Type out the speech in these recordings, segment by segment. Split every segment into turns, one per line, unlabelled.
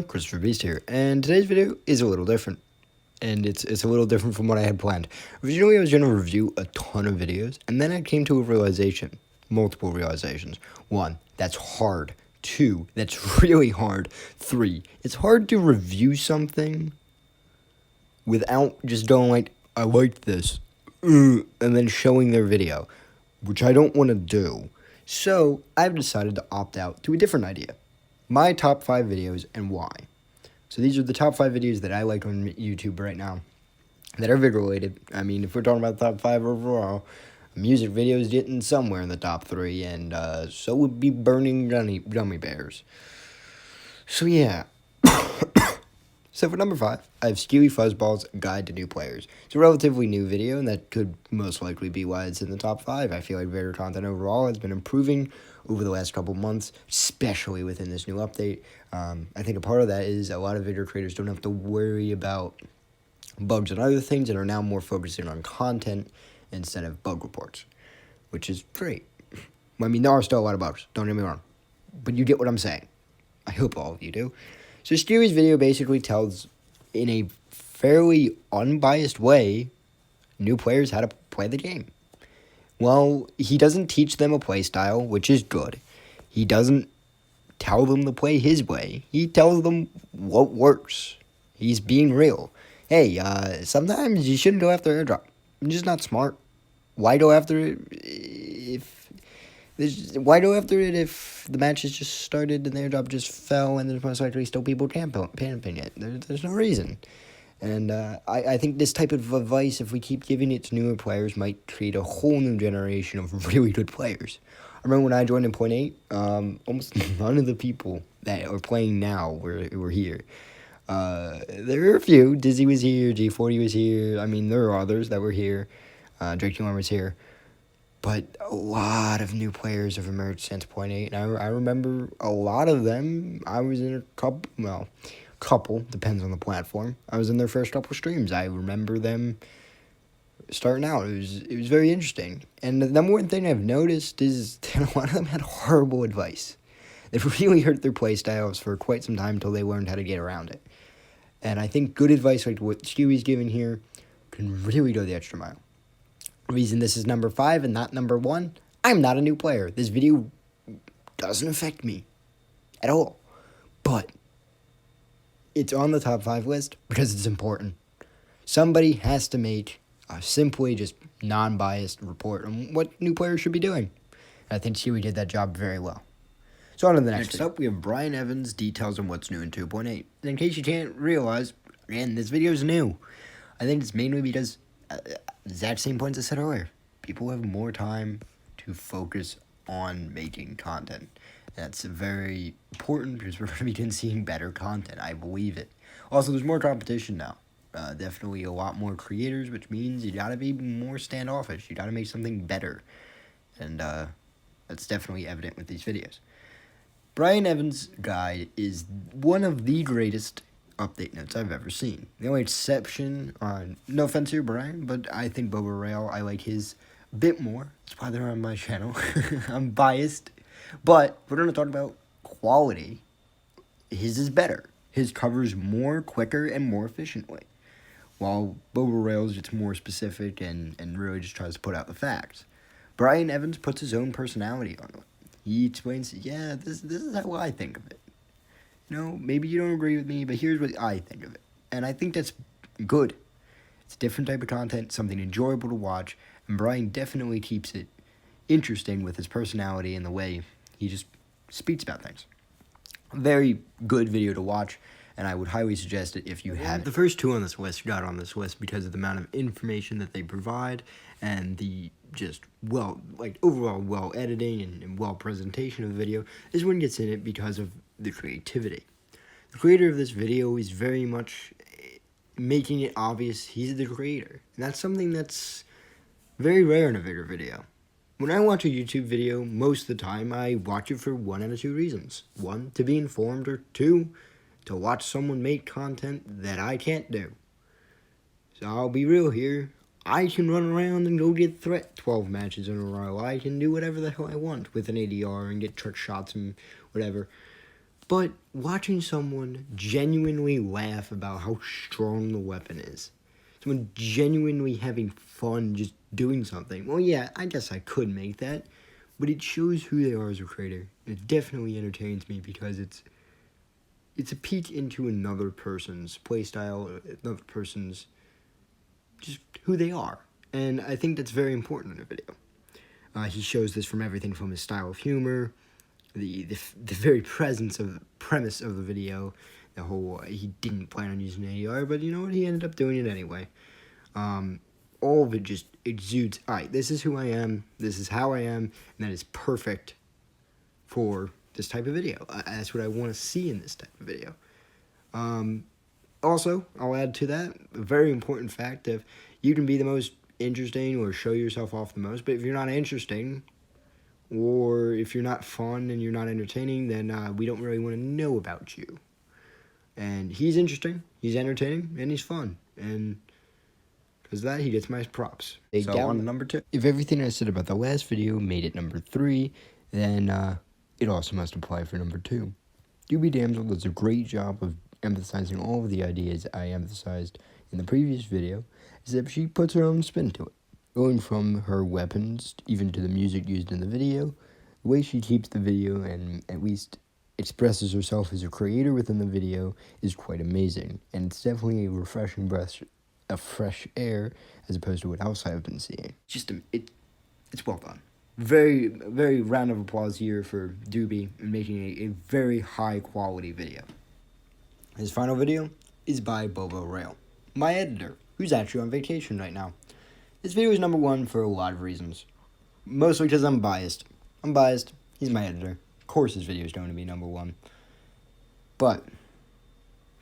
Christopher Beast here, and today's video is a little different, and it's a little different from what I had planned. Originally, I was going to review a ton of videos, and then I came to a realization, multiple realizations. One, that's hard. Two, that's really hard. Three, it's hard to review something without just going like, I liked this, and then showing their video, which I don't want to do. So, I've decided to opt out to a different idea. My top 5 videos and why. So these are the top 5 videos that I like on YouTube right now that are Vigor related. I mean, if we're talking about the top 5 overall, music videos getting somewhere in the top 3, and so would be burning gummy bears. So yeah. So for number 5, I have Skewy Fuzzball's Guide to New Players. It's a relatively new video, and that could most likely be why it's in the top 5. I feel like Vigor content overall has been improving over the last couple months, especially within this new update. I think a part of that is a lot of Vigor creators don't have to worry about bugs and other things and are now more focusing on content instead of bug reports, which is great. I mean, there are still a lot of bugs, don't get me wrong, but you get what I'm saying. I hope all of you do. So Stewie's video basically tells, in a fairly unbiased way, new players how to play the game. Well, he doesn't teach them a play style, which is good. He doesn't tell them to play his way. He tells them what works. He's being real. Hey, sometimes you shouldn't go after airdrop. It's just not smart. Why go after it if the match has just started and the airdrop just fell and there's most likely still people camping it? There's no reason. And I think this type of advice, if we keep giving it to newer players, might create a whole new generation of really good players. I remember when I joined in 0.8, almost none of the people that are playing now were here. There were a few. Dizzy was here, G40 was here. I mean, there are others that were here. Drake Alarm was here. But a lot of new players have emerged since 0.8. And I remember a lot of them. I was in a couple, depends on the platform. I was in their first couple streams. I remember them starting out. It was very interesting. And the number one thing I've noticed is that a lot of them had horrible advice. It really hurt their play styles for quite some time until they learned how to get around it. And I think good advice like what Stewie's giving here can really go the extra mile. The reason this is number 5 and not number 1, I'm not a new player. This video doesn't affect me at all. But it's on the top 5 list because it's important. Somebody has to make a simply just non-biased report on what new players should be doing. And I think Stewie did that job very well. So on to the next up, we have Brian Evans' details on what's new in 2.8. And in case you can't realize, again, this video is new. I think it's mainly because, exact same points I said earlier, people have more time to focus on making content. That's very important because we're going to be seeing better content. I believe it. Also, there's more competition now. Definitely a lot more creators, which means you got to be more standoffish. You got to make something better. And that's definitely evident with these videos. Brian Evans' guide is one of the greatest update notes I've ever seen. The only exception, no offense here, Brian, but I think Boba Rail, I like his a bit more. That's why they're on my channel. I'm biased. But we're going to talk about quality. His is better. His covers more, quicker, and more efficiently. While Boba Rail's it's more specific and really just tries to put out the facts. Brian Evans puts his own personality on it. He explains, yeah, this is how I think of it. You know, maybe you don't agree with me, but here's what I think of it. And I think that's good. It's a different type of content, something enjoyable to watch, and Brian definitely keeps it interesting with his personality and the way he just speaks about things. A very good video to watch, and I would highly suggest it if you have. The first 2 on this list got on this list because of the amount of information that they provide and the just overall editing and well presentation of the video. This one gets in it because of the creativity. The creator of this video is very much making it obvious he's the creator. And that's something that's very rare in a Vigor video. When I watch a YouTube video, most of the time I watch it for one out of 2 reasons. 1, to be informed, or 2, to watch someone make content that I can't do. So I'll be real here. I can run around and go get threat 12 matches in a row. I can do whatever the hell I want with an ADR and get trick shots and whatever. But watching someone genuinely laugh about how strong the weapon is, someone genuinely having fun just doing something, well, yeah, I guess I could make that, but it shows who they are as a creator. It definitely entertains me because it's a peek into another person's playstyle, another person's just who they are. And I think that's very important in a video. He shows this from everything from his style of humor, the very premise of the video, the whole he didn't plan on using AR, but you know what, he ended up doing it anyway. All of it just exudes, alright, this is who I am, this is how I am, and that is perfect for this type of video. That's what I want to see in this type of video. Also, I'll add to that a very important fact of you can be the most interesting or show yourself off the most, but if you're not interesting, or if you're not fun and you're not entertaining, then we don't really want to know about you. And he's interesting, he's entertaining, and he's fun. And because of that, he gets my props. So on to number 2. If everything I said about the last video made it number 3, then it also must apply for number 2. Dobe Damsel does a great job of emphasizing all of the ideas I emphasized in the previous video, except she puts her own spin to it. Going from her weapons, even to the music used in the video, the way she keeps the video and at least expresses herself as a creator within the video is quite amazing. And it's definitely a refreshing breath of fresh air as opposed to what else I've been seeing. It's well done. Very, very round of applause here for Dobe in making a very high quality video. His final video is by Vigor, my editor, who's actually on vacation right now. This video is number 1 for a lot of reasons. Mostly because I'm biased. He's my editor. Of course his video is going to be number 1. But,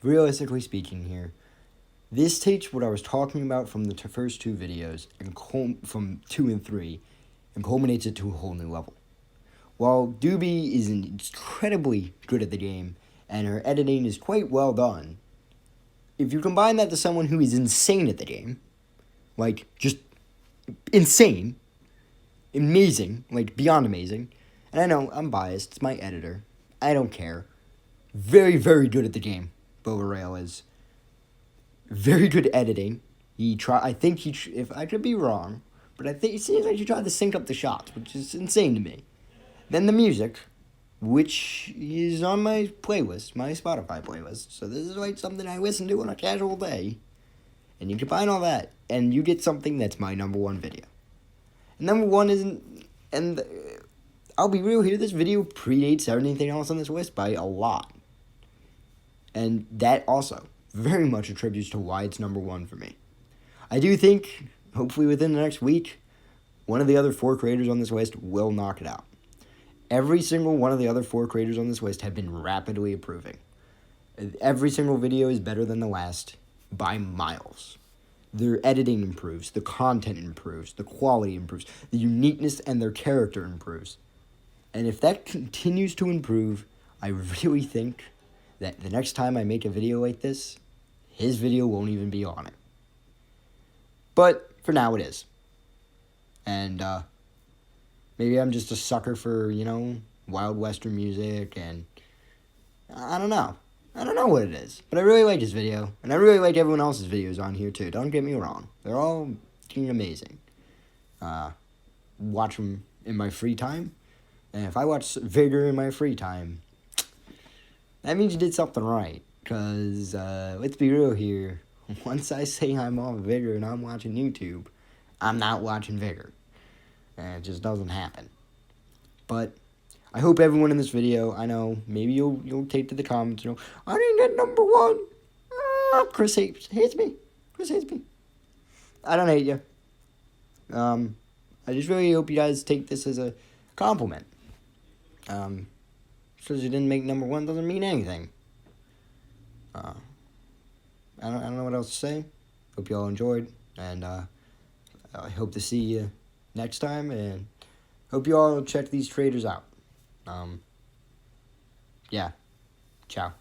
realistically speaking here, this takes what I was talking about from the first 2 videos, and from 2 and 3, and culminates it to a whole new level. While Dobe is incredibly good at the game, and her editing is quite well done, if you combine that to someone who is insane at the game, like, just insane, amazing, like, beyond amazing, and I know, I'm biased, it's my editor, I don't care, very, very good at the game, Vigor is, very good editing, if I could be wrong, but I think it seems like he tried to sync up the shots, which is insane to me. Then the music, which is on my playlist, my Spotify playlist, so this is like something I listen to on a casual day, and you combine all that, and you get something that's my number 1 video. And number 1 isn't, and I'll be real here, this video predates everything else on this list by a lot. And that also very much attributes to why it's number 1 for me. I do think, hopefully within the next week, one of the other 4 creators on this list will knock it out. Every single one of the other 4 creators on this list have been rapidly improving. Every single video is better than the last by miles. Their editing improves, the content improves, the quality improves, the uniqueness and their character improves. And if that continues to improve, I really think that the next time I make a video like this, his video won't even be on it. But for now it is. And maybe I'm just a sucker for, Wild Western music, and I don't know. I don't know what it is, but I really like his video, and I really like everyone else's videos on here too. Don't get me wrong. They're all amazing. Watch them in my free time, and if I watch Vigor in my free time, that means you did something right, because let's be real here. Once I say I'm on Vigor and I'm watching YouTube, I'm not watching Vigor. And it just doesn't happen. But I hope everyone in this video, I know, maybe you'll take to the comments, I didn't get number 1. Chris hates me. Chris hates me. I don't hate you. I just really hope you guys take this as a compliment. Because you didn't make number 1 doesn't mean anything. I don't know what else to say. Hope you all enjoyed, and I hope to see you next time, and hope you all check these traders out. Yeah. Ciao.